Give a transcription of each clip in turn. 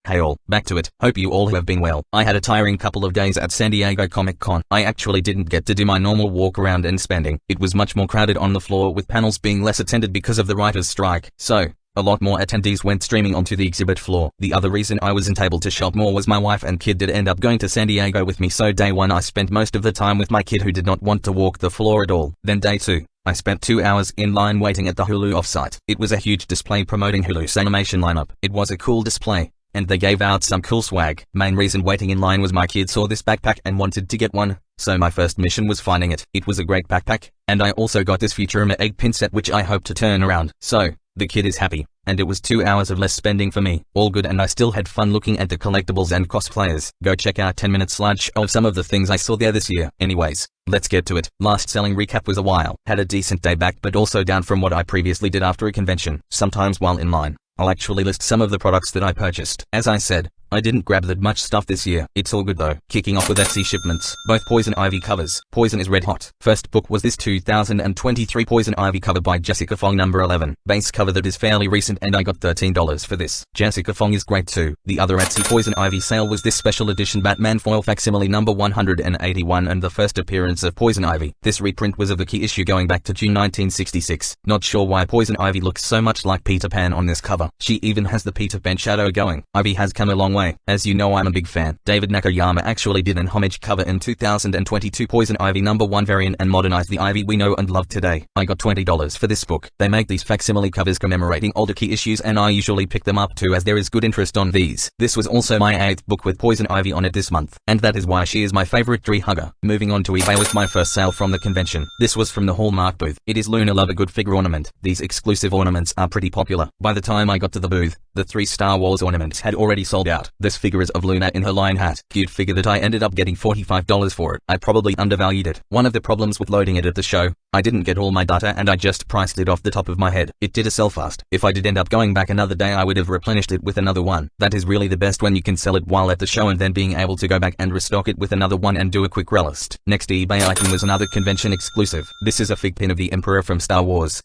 Hey all, back to it. Hope you all have been well. I had a tiring couple of days at San Diego Comic-Con. I actually didn't get to do my normal walk around and spending. It was much more crowded on the floor, with panels being less attended because of the writers' strike. So, a lot more attendees went streaming onto the exhibit floor. The other reason I wasn't able to shop more was my wife and kid did end up going to San Diego with me, so day 1 I spent most of the time with my kid who did not want to walk the floor at all. Then day 2. I spent 2 hours in line waiting at the Hulu offsite. It was a huge display promoting Hulu's animation lineup. It was a cool display, and they gave out some cool swag. Main reason waiting in line was my kid saw this backpack and wanted to get one, so my first mission was finding it. It was a great backpack, and I also got this Futurama egg pin set which I hope to turn around. So, the kid is happy, and it was 2 hours of less spending for me. All good, and I still had fun looking at the collectibles and cosplayers. Go check out 10-minute slideshow of some of the things I saw there this year. Anyways, let's get to it. Last selling recap was a while. Had a decent day back but also down from what I previously did after a convention. Sometimes while in line, I'll actually list some of the products that I purchased. As I said, I didn't grab that much stuff this year. It's all good though. Kicking off with Etsy shipments. Both Poison Ivy covers. Poison is red hot. First book was this 2023 Poison Ivy cover by Jessica Fong number 11. Base cover that is fairly recent, and I got $13 for this. Jessica Fong is great too. The other Etsy Poison Ivy sale was this special edition Batman foil facsimile number 181 and the first appearance of Poison Ivy. This reprint was of the key issue going back to June 1966. Not sure why Poison Ivy looks so much like Peter Pan on this cover. She even has the Peter Pan shadow going. Ivy has come a long way. As you know, I'm a big fan. David Nakayama actually did an homage cover in 2022 Poison Ivy number 1 variant and modernized the Ivy we know and love today. I got $20 for this book. They make these facsimile covers commemorating older key issues, and I usually pick them up too as there is good interest on these. This was also my 8th book with Poison Ivy on it this month, and that is why she is my favorite tree hugger. Moving on to eBay with my first sale from the convention. This was from the Hallmark booth. It is Luna Love, a good figure ornament. These exclusive ornaments are pretty popular. By the time I got to the booth, the 3 Star Wars ornaments had already sold out. This figure is of Luna in her lion hat. Cute figure that I ended up getting $45 for it. I probably undervalued it. One of the problems with loading it at the show, I didn't get all my data and I just priced it off the top of my head. It did sell fast. If I did end up going back another day, I would have replenished it with another one. That is really the best when you can sell it while at the show and then being able to go back and restock it with another one and do a quick relist. Next eBay item was another convention exclusive. This is a fig pin of the Emperor from Star Wars.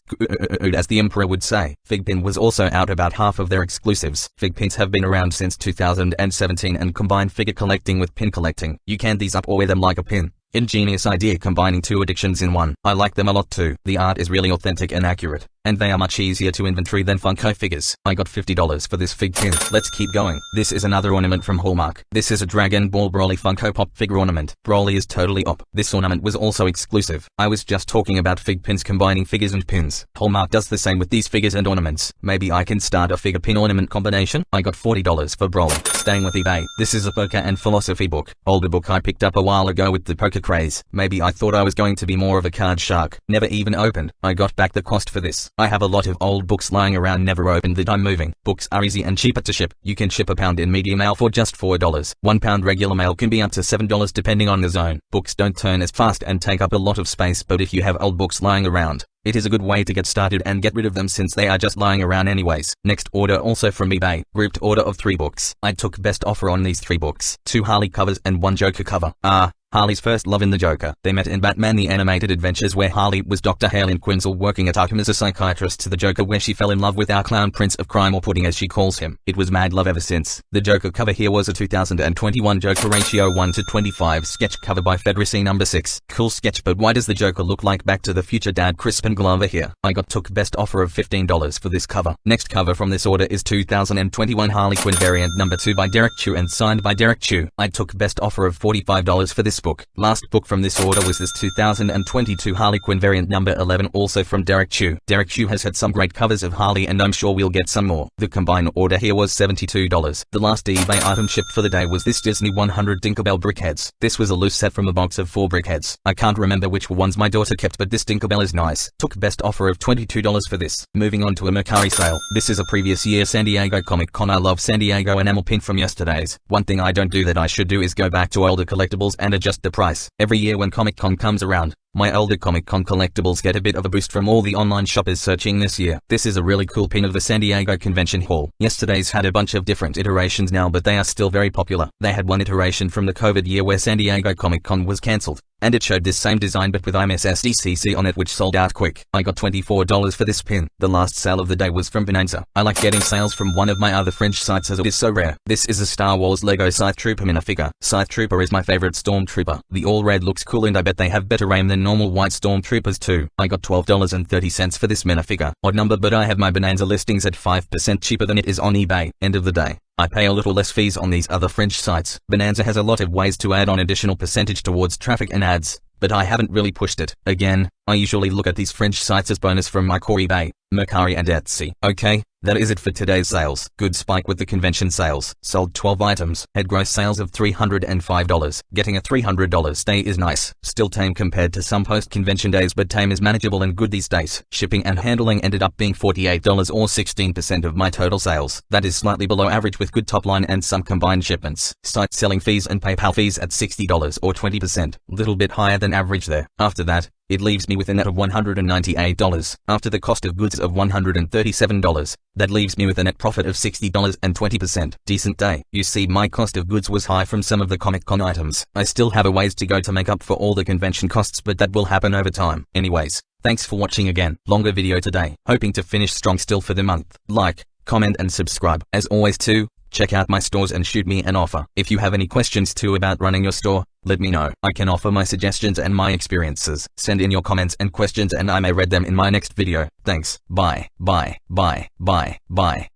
As the Emperor would say. Fig pin was also out about half of their exclusives. Fig pins have been around since 2017 and combine figure collecting with pin collecting. You can these up or wear them like a pin. Ingenious idea combining 2 addictions in one. I like them a lot too. The art is really authentic and accurate, and they are much easier to inventory than Funko figures. I got $50 for this fig pin. Let's keep going. This is another ornament from Hallmark. This is a Dragon Ball Broly Funko Pop figure ornament. Broly is totally op. This ornament was also exclusive. I was just talking about fig pins combining figures and pins. Hallmark does the same with these figures and ornaments. Maybe I can start a figure pin ornament combination? I got $40 for Broly. Staying with eBay. This is a poker and philosophy book. Older book I picked up a while ago with the poker craze. Maybe I thought I was going to be more of a card shark. Never even opened. I got back the cost for this. I have a lot of old books lying around never opened that I'm moving. Books are easy and cheaper to ship. You can ship a pound in medium mail for just $4. 1 pound regular mail can be up to $7 depending on the zone. Books don't turn as fast and take up a lot of space, but if you have old books lying around, it is a good way to get started and get rid of them since they are just lying around anyways. Next order also from eBay. Grouped order of 3 books. I took best offer on these 3 books. 2 Harley covers and 1 Joker cover. Harley's first love in the Joker. They met in Batman the Animated Adventures, where Harley was Dr. Helen Quinzel working at Arkham as a psychiatrist to the Joker, where she fell in love with our clown prince of crime, or pudding as she calls him. It was mad love ever since. The Joker cover here was a 2021 Joker ratio 1:25 sketch cover by Federici number 6. Cool sketch, but why does the Joker look like Back to the Future dad Crispin Glover here? I took best offer of $15 for this cover. Next cover from this order is 2021 Harley Quinn variant number 2 by Derek Chu and signed by Derek Chu. I took best offer of $45 for this book. Last book from this order was this 2022 Harley Quinn variant number 11, also from Derek Chu. Derek Chu has had some great covers of Harley and I'm sure we'll get some more. The combined order here was $72. The last eBay item shipped for the day was this Disney 100 Tinkerbell brickheads. This was a loose set from a box of 4 brickheads. I can't remember which ones my daughter kept, but this Tinkerbell is nice. Took best offer of $22 for this. Moving on to a Mercari sale. This is a previous year San Diego Comic-Con. I love San Diego enamel pin from yesterday's. One thing I don't do that I should do is go back to older collectibles and adjust the price. Every year when Comic-Con comes around, My older Comic-Con collectibles get a bit of a boost from all the online shoppers searching this year. This is a really cool pin of the San Diego Convention Hall. Yesterday's had a bunch of different iterations now, but they are still very popular. They had one iteration from the COVID year where San Diego Comic-Con was cancelled, and it showed this same design but with IMS SDCC on it, which sold out quick. I got $24 for this pin. The last sale of the day was from Bonanza. I like getting sales from one of my other French sites as it is so rare. This is a Star Wars Lego Scythe Trooper minifigure. Scythe Trooper is my favorite Stormtrooper. The all red looks cool and I bet they have better aim than normal white Stormtroopers too. I got $12.30 for this minifigure. Odd number, but I have my Bonanza listings at 5% cheaper than it is on eBay. End of the day, I pay a little less fees on these other French sites. Bonanza has a lot of ways to add on additional percentage towards traffic and ads, but I haven't really pushed it. Again, I usually look at these French sites as bonus from my core eBay, Mercari and Etsy. Okay, that is it for today's sales. Good spike with the convention sales. Sold 12 items. Had gross sales of $305. Getting a $300 day is nice. Still tame compared to some post-convention days, but tame is manageable and good these days. Shipping and handling ended up being $48 or 16% of my total sales. That is slightly below average with good top line and some combined shipments. Site selling fees and PayPal fees at $60 or 20%. Little bit higher than average there. After that, it leaves me with a net of $198. After the cost of goods of $137, that leaves me with a net profit of $60 and 20%. Decent day. You see, my cost of goods was high from some of the Comic-Con items. I still have a ways to go to make up for all the convention costs, but that will happen over time. Anyways, thanks for watching again. Longer video today. Hoping to finish strong still for the month. Like, comment and subscribe. As always too, check out my stores and shoot me an offer. If you have any questions too about running your store, let me know. I can offer my suggestions and my experiences. Send in your comments and questions and I may read them in my next video. Thanks. Bye. Bye. Bye. Bye. Bye.